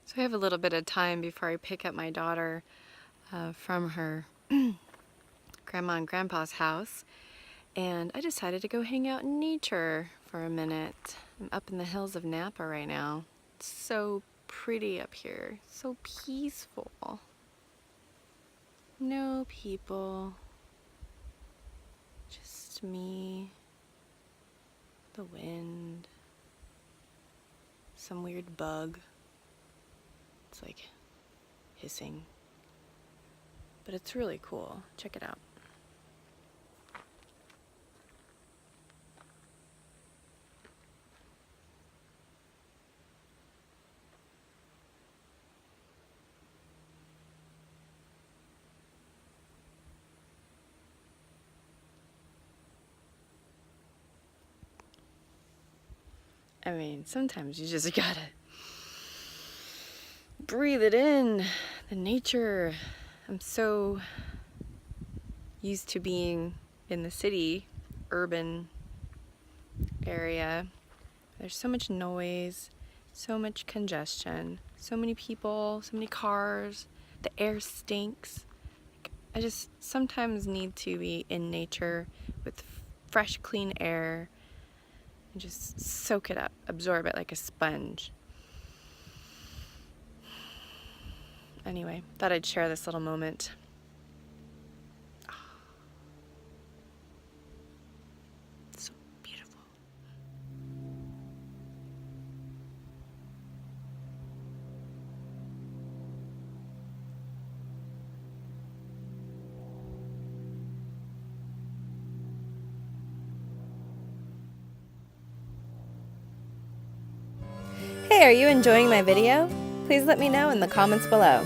So I have a little bit of time before I pick up my daughter from her grandma and grandpa's house, and I decided to go hang out in nature for a minute. I'm up in the hills of Napa right now. It's so pretty up here, so peaceful. No people, just me, the wind, some weird bug. It's like hissing, but it's really cool. Check it out. I mean, sometimes you just gotta breathe it in, the nature. I'm so used to being in the city, urban area. There's so much noise, so much congestion, so many people, so many cars, the air stinks. I just sometimes need to be in nature with fresh, clean air and just soak it up, absorb it like a sponge. Anyway, thought I'd share this little moment. It's so beautiful. Hey, are you enjoying my video? Please let me know in the comments below.